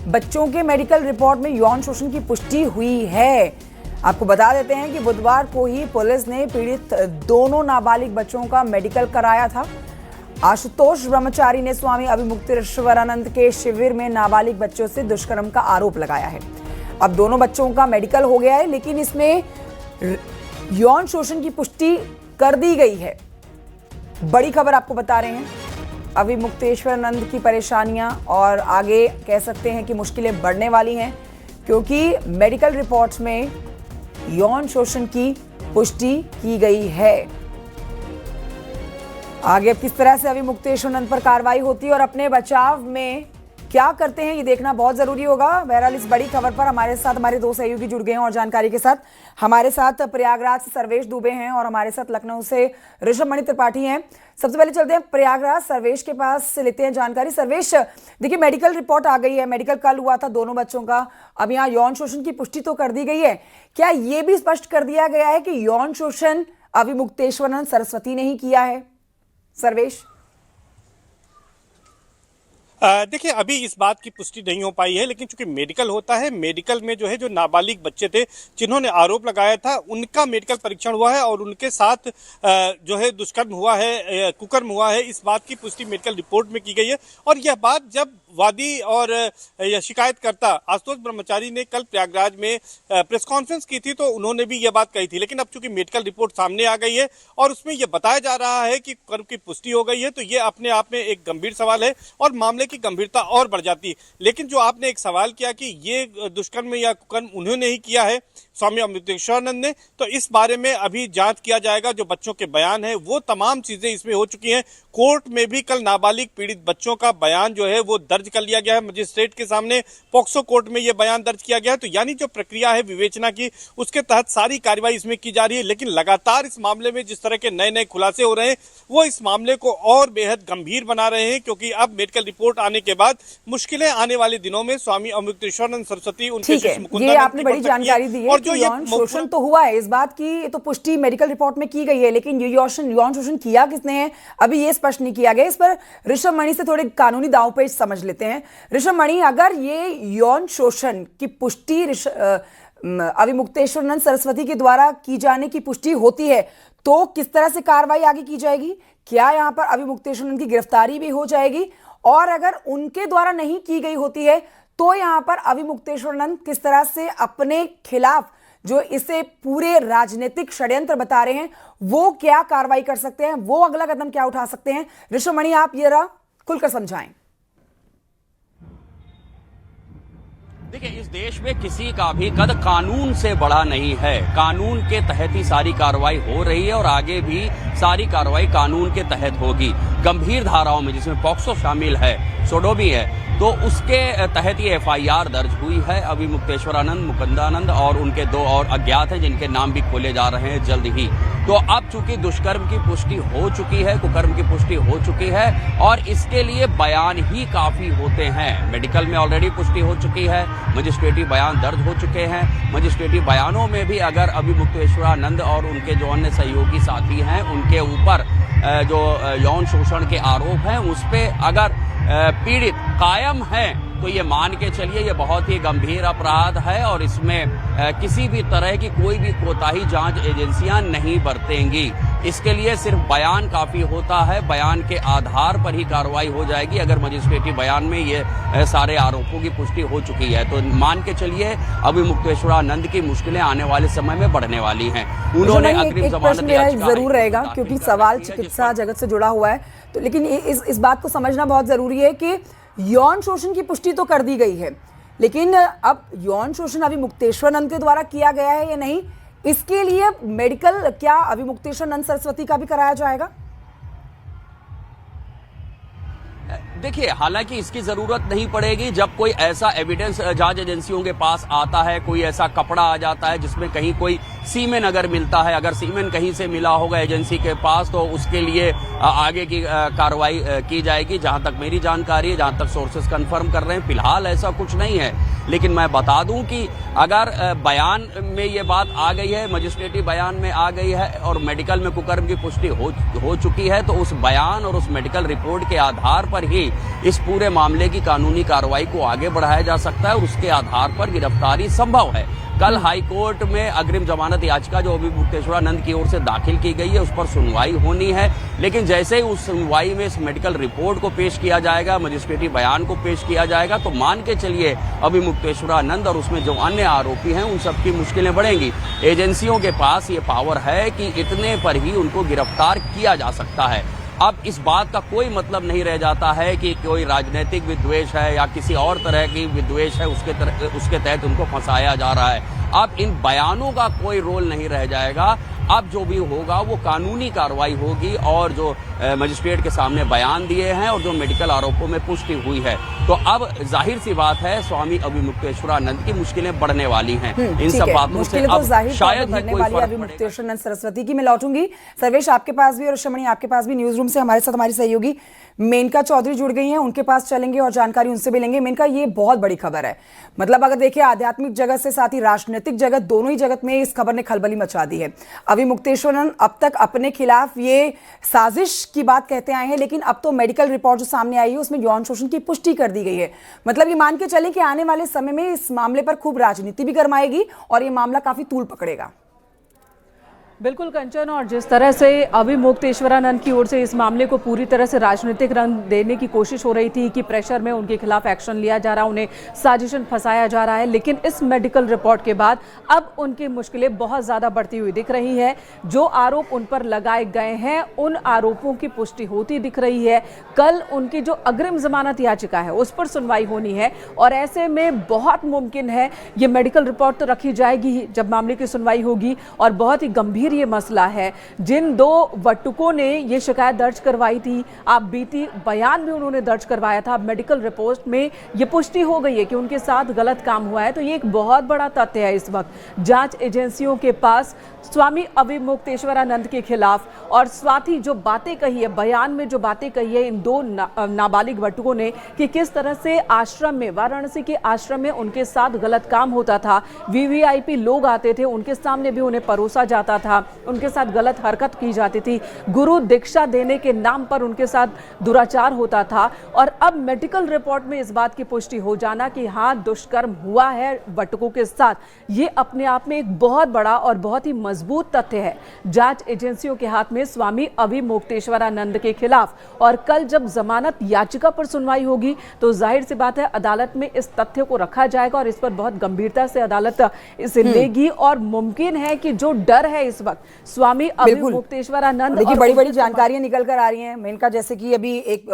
बच्चों के medical report में यौन शोषण की पुष्टि हुई है। आपको बता देते हैं कि बुधवार को ही पुलिस ने पीड़ित दोनों नाबालिग बच्चों का मेडिकल कराया था। आशुतोष ब्रह्मचारी ने स्वामी अभिमुक्तेश्वरानंद के शिविर में नाबालिग बच्चों से दुष्कर्म का आरोप लगाया है। अब दोनों बच्चों का मेडिकल हो गया है, लेकिन इसमें यौन शोषण की पुष्टि कर दी गई है। बड़ी खबर आपको बता रहे हैं, अभिमुक्तेश्वरानंद की परेशानियां और आगे कह सकते हैं कि मुश्किलें बढ़ने वाली हैं, क्योंकि मेडिकल रिपोर्ट्स में यौन शोषण की पुष्टि की गई है। आगे अब किस तरह से अभिमुक्तेश्वरानंद पर कार्रवाई होती है और अपने बचाव में क्या करते हैं, ये देखना बहुत जरूरी होगा। बहरहाल इस बड़ी खबर पर हमारे साथ हमारे दो सहयोगी जुड़ गए हैं और जानकारी के साथ हमारे साथ प्रयागराज से सर्वेश दुबे हैं और हमारे साथ लखनऊ से ऋषभ मणि त्रिपाठी हैं। सबसे पहले चलते हैं प्रयागराज, सर्वेश के पास से लेते हैं जानकारी। सर्वेश, देखिए मेडिकल रिपोर्ट आ गई है, मेडिकल कल हुआ था दोनों बच्चों का, अब यहाँ यौन शोषण की पुष्टि तो कर दी गई है। क्या ये भी स्पष्ट कर दिया गया है कि यौन शोषण अभिमुक्तेश्वरानंद सरस्वती ने ही किया है? सर्वेश, देखिए अभी इस बात की पुष्टि नहीं हो पाई है, लेकिन चूंकि मेडिकल होता है, मेडिकल में जो है जो नाबालिग बच्चे थे जिन्होंने आरोप लगाया था उनका मेडिकल परीक्षण हुआ है और उनके साथ जो है दुष्कर्म हुआ है, कुकर्म हुआ है, इस बात की पुष्टि मेडिकल रिपोर्ट में की गई है। और यह बात जब वादी और शिकायतकर्ता आशुतोष ब्रह्मचारी ने कल प्रयागराज में प्रेस कॉन्फ्रेंस की थी तो उन्होंने भी यह बात कही थी, लेकिन अब चूंकि मेडिकल रिपोर्ट सामने आ गई है और उसमें यह बताया जा रहा है कि कुकर्म की पुष्टि हो गई है, तो ये अपने आप में एक गंभीर सवाल है और मामले की गंभीरता और बढ़ जाती है। लेकिन जो आपने एक सवाल किया कि ये दुष्कर्म या कुकर्म उन्होंने ही किया है, स्वामी अभिमुक्तेश्वरानंद ने, तो इस बारे में अभी जांच किया जाएगा। जो बच्चों के बयान है वो तमाम चीजें इसमें हो चुकी हैं। कोर्ट में भी कल नाबालिग पीड़ित बच्चों का बयान जो है वो दर्ज कर लिया गया है मजिस्ट्रेट के सामने, पॉक्सो कोर्ट में ये बयान दर्ज किया गया है। तो यानी जो प्रक्रिया है विवेचना की, उसके तहत सारी कार्रवाई इसमें की जा रही है। लेकिन लगातार इस मामले में जिस तरह के नए नए खुलासे हो रहे हैं वो इस मामले को और बेहद गंभीर बना रहे हैं, क्योंकि अब मेडिकल रिपोर्ट आने के बाद मुश्किलें आने वाले दिनों में स्वामी अभिमुक्तेश्वरानंद सरस्वती, उनके शिष्य मुकुंदानंद, आपने बड़ी जानकारी दी है। और जो यौन शोषण तो हुआ है, इस बात की तो पुष्टि मेडिकल रिपोर्ट में की गई है, लेकिन ये यौन शोषण किया किसने है अभी ये स्पष्ट नहीं किया गया। इस पर ऋषभ मणि से थोड़े कानूनी दांवपेच समझ लेते हैं। ऋषभ मणि, अगर ये यौन शोषण की पुष्टि अभिमुक्तेश्वरानंद सरस्वती के द्वारा की जाने की पुष्टि होती है तो किस तरह से कार्रवाई आगे की जाएगी? क्या यहाँ पर अभिमुक्तेश्वरानंद की गिरफ्तारी भी हो जाएगी? और अगर उनके द्वारा नहीं की गई होती है तो यहाँ पर अभिमुक्तेश्वरानंद किस तरह से अपने खिलाफ जो इसे पूरे राजनीतिक षड्यंत्र बता रहे हैं वो क्या कार्रवाई कर सकते हैं, वो अगला कदम क्या उठा सकते हैं? ऋषभ मणि, आप ये जरा खुलकर समझाएं। देखिए, इस देश में किसी का भी कद कानून से बड़ा नहीं है। कानून के तहत ही सारी कार्रवाई हो रही है और आगे भी सारी कार्रवाई कानून के तहत होगी। गंभीर धाराओं में जिसमें पॉक्सो शामिल है, सोडोमी है, तो उसके तहत ये एफआईआर दर्ज हुई है। अभिमुक्तेश्वरानंद, मुकुंदानंद और उनके दो और अज्ञात हैं जिनके नाम भी खोले जा रहे हैं जल्द ही। तो अब चूंकि दुष्कर्म की पुष्टि हो चुकी है, कुकर्म की पुष्टि हो चुकी है और इसके लिए बयान ही काफी होते हैं। मेडिकल में ऑलरेडी पुष्टि हो चुकी है, मजिस्ट्रेटी बयान दर्ज हो चुके हैं। मजिस्ट्रेटी बयानों में भी अगर अभिमुक्तेश्वरानंद और उनके जो अन्य सहयोगी साथी हैं उनके ऊपर जो यौन शोषण के आरोप हैं उस पे अगर पीड़ित कायम है तो ये मान के चलिए ये बहुत ही गंभीर अपराध है और इसमें किसी भी तरह की कोई भी कोताही जांच एजेंसियां नहीं बरतेंगी। इसके लिए सिर्फ बयान काफी होता है, बयान के आधार पर ही कार्रवाई हो जाएगी। अगर मजिस्ट्रेटी बयान में ये सारे आरोपों की पुष्टि हो चुकी है तो मान के चलिए अभिमुक्तेश्वरानंद की मुश्किलें आने वाले समय में बढ़ने वाली हैं। उन्होंने अग्रिम जमानत जरूर रहेगा क्योंकि सवाल चिकित्सा जगत से जुड़ा हुआ है, तो लेकिन इस बात को समझना बहुत जरूरी है कि यौन शोषण की पुष्टि तो कर दी गई है, लेकिन अब यौन शोषण अभिमुक्तेश्वरानंद के द्वारा किया गया है या नहीं, इसके लिए मेडिकल क्या अभिमुक्तेश्वरानंद सरस्वती का भी कराया जाएगा? देखिए, हालांकि इसकी जरूरत नहीं पड़ेगी। जब कोई ऐसा एविडेंस जांच एजेंसियों के पास आता है, कोई ऐसा कपड़ा आ जाता है जिसमें कहीं कोई सीमेन अगर मिलता है, अगर सीमेन कहीं से मिला होगा एजेंसी के पास, तो उसके लिए आगे की कार्रवाई की जाएगी। जहां तक मेरी जानकारी है, जहां तक सोर्सेस कंफर्म कर रहे हैं, फिलहाल ऐसा कुछ नहीं है। लेकिन मैं बता दूं कि अगर बयान में ये बात आ गई है, मजिस्ट्रेटी बयान में आ गई है और मेडिकल में कुकर्म की पुष्टि हो चुकी है, तो उस बयान और उस मेडिकल रिपोर्ट के आधार पर ही इस पूरे मामले की कानूनी कार्रवाई को आगे बढ़ाया जा सकता है और उसके आधार पर गिरफ्तारी संभव है। कल हाईकोर्ट में अग्रिम जमानत याचिका जो अभी मुक्तेश्वरानंद की ओर से दाखिल की गई है उस पर सुनवाई होनी है, लेकिन जैसे ही उस सुनवाई में इस मेडिकल रिपोर्ट को पेश किया जाएगा, मजिस्ट्रेटी बयान को पेश किया जाएगा, तो मान के चलिए अभी मुक्तेश्वरानंद और उसमें जो अन्य आरोपी हैं उन सबकी मुश्किलें बढ़ेंगी। एजेंसियों के पास ये पावर है कि इतने पर ही उनको गिरफ्तार किया जा सकता है। अब इस बात का कोई मतलब नहीं रह जाता है कि कोई राजनीतिक विद्वेष है या किसी और तरह की विद्वेष है उसके तहत उनको फंसाया जा रहा है। अब इन बयानों का कोई रोल नहीं रह जाएगा। अब जो भी होगा वो कानूनी कार्रवाई होगी और जो मजिस्ट्रेट के सामने बयान दिए हैं और जो मेडिकल आरोपों में पुष्टि हुई है, तो अब जाहिर सी बात है स्वामी अभिमुक्तेश्वरानंद की मुश्किलें बढ़ने वाली हैं। इन सब बातों से अब शायद ही कोई फर्क पड़ेगा। अभिमुक्तेश्वरानंद सरस्वती की मैं लौटूंगी। सर्वेश आपके पास भी और शमणी आपके पास भी न्यूज रूम से हमारे साथ हमारी सहयोगी मेनका चौधरी जुड़ गई हैं, उनके पास चलेंगे और जानकारी उनसे भी लेंगे। मेनका, ये बहुत बड़ी खबर है, मतलब अगर देखिए आध्यात्मिक जगत से साथ ही राजनीतिक जगत, दोनों ही जगत में इस खबर ने खलबली मचा दी है। अभिमुक्तेश्वरानंद अब तक अपने खिलाफ ये साजिश की बात कहते आए हैं, लेकिन अब तो मेडिकल रिपोर्ट जो सामने आई है उसमें यौन शोषण की पुष्टि कर दी गई है। मतलब ये मान के चले कि आने वाले समय में इस मामले पर खूब राजनीति भी गरमाएगी और ये मामला काफी तूल पकड़ेगा। बिल्कुल कंचन, और जिस तरह से अभिमुक्तेश्वरानंद की ओर से इस मामले को पूरी तरह से राजनीतिक रंग देने की कोशिश हो रही थी कि प्रेशर में उनके खिलाफ एक्शन लिया जा रहा, उन्हें साजिशन फंसाया जा रहा है, लेकिन इस मेडिकल रिपोर्ट के बाद अब उनकी मुश्किलें बहुत ज्यादा बढ़ती हुई दिख रही है। जो आरोप उन पर लगाए गए हैं उन आरोपों की पुष्टि होती दिख रही है। कल उनकी जो अग्रिम जमानत याचिका है उस पर सुनवाई होनी है और ऐसे में बहुत मुमकिन है ये मेडिकल रिपोर्ट तो रखी जाएगी ही जब मामले की सुनवाई होगी, और बहुत ही गंभीर ये मसला है। जिन दो वटुकों ने ये शिकायत दर्ज करवाई थी, आप बीती बयान भी उन्होंने दर्ज करवाया था, मेडिकल रिपोर्ट में ये पुष्टि हो गई है कि उनके साथ गलत काम हुआ है। तो ये एक बहुत बड़ा तथ्य है इस वक्त जांच एजेंसियों के पास स्वामी अभिमुक्तेश्वरानंद के खिलाफ। और साथ ही जो बातें कही है, बयान में जो बातें कही है इन दो नाबालिग वटुकों ने कि किस तरह से आश्रम में, वाराणसी के आश्रम में उनके साथ गलत काम होता था, वीवीआईपी लोग आते थे, उनके सामने भी उन्हें परोसा जाता था, उनके साथ गलत हरकत की जाती थी, गुरु दीक्षा देने के नाम पर उनके साथ दुराचार होता था। और अब मेडिकल रिपोर्ट में इस बात की पुष्टि हो जाना कि हाँ दुष्कर्म हुआ है वटुकों के साथ, ये अपने आप में एक बहुत बड़ा और बहुत ही मजबूत तथ्य है जांच एजेंसियों के हाथ में स्वामी अभिमुक्तेश्वरानंद के खिलाफ। और कल जब जमानत याचिका पर सुनवाई होगी तो जाहिर सी बात है अदालत में इस तथ्य को रखा जाएगा और इस पर बहुत गंभीरता से अदालत इसे लेगी। और मुमकिन है कि जो डर है इस वक्त स्वामी अभिमुक्तेश्वरानंद, देखिए बड़ी बड़ी जानकारियां निकल कर आ रही हैं मेनका, जैसे कि अभी एक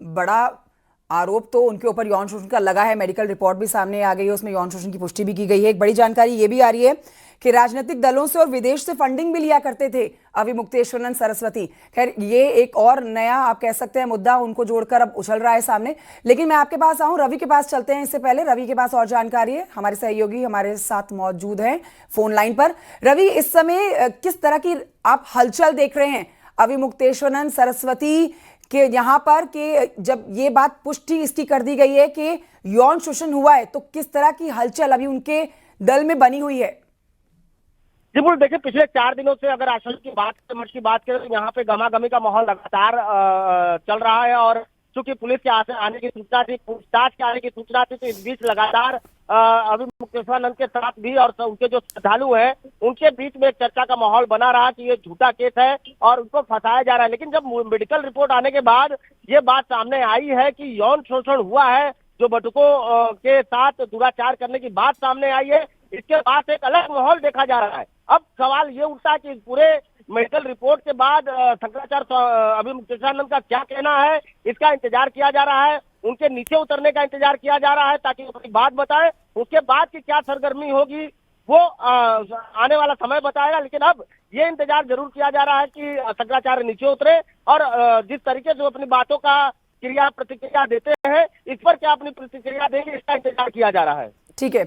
बड़ा आरोप तो उनके ऊपर यौन शोषण का लगा है, मेडिकल रिपोर्ट भी सामने आ गई है, उसमें यौन शोषण की पुष्टि भी की गई है। एक बड़ी जानकारी ये भी आ रही है कि राजनीतिक दलों से और विदेश से फंडिंग भी लिया करते थे अभिमुक्तेश्वरानंद सरस्वती। खैर ये एक और नया आप कह सकते हैं मुद्दा उनको जोड़कर अब उछल रहा है सामने। लेकिन मैं आपके पास आऊं, रवि के पास चलते हैं। इससे पहले रवि के पास और जानकारी है, हमारे सहयोगी हमारे साथ मौजूद हैं फोन लाइन पर। रवि, इस समय किस तरह की आप हलचल देख रहे हैं अभिमुक्तेश्वरानंद सरस्वती के यहाँ पर, कि जब ये बात पुष्टि इसकी कर दी गई है कि यौन शोषण हुआ है, तो किस तरह की हलचल अभी उनके दल में बनी हुई है? जी बिल्कुल, देखिए पिछले 4 दिनों से अगर आश्रम की बात करें, मठ की बात करें, तो यहाँ पे गमागमी का माहौल लगातार चल रहा है। और चूंकि पुलिस के आने की सूचना थी, पूछताछ के आने की सूचना थी, तो इस बीच लगातार अभिमुक्तेश्वरानंद के साथ भी और उनके जो श्रद्धालु हैं उनके बीच में एक चर्चा का माहौल बना रहा कि ये झूठा केस है और उनको फंसाया जा रहा है। लेकिन जब मेडिकल रिपोर्ट आने के बाद ये बात सामने आई है कि यौन शोषण हुआ है, जो बटुकों के साथ दुराचार करने की बात सामने आई है, इसके बाद एक अलग माहौल देखा जा रहा है। अब सवाल ये उठता है कि पूरे मेडिकल रिपोर्ट के बाद शंकराचार्य अभिमुक्तेश्वरानंद का क्या कहना है, इसका इंतजार किया जा रहा है। उनके नीचे उतरने का इंतजार किया जा रहा है ताकि अपनी बात बताएं। उसके बाद की क्या सरगर्मी होगी वो आने वाला समय बताएगा। लेकिन अब ये इंतजार जरूर किया जा रहा है कि शंकराचार्य नीचे उतरे और जिस तरीके से अपनी बातों का क्रिया प्रतिक्रिया देते हैं, इस पर क्या अपनी प्रतिक्रिया देंगे, इसका इंतजार किया जा रहा है। ठीक है।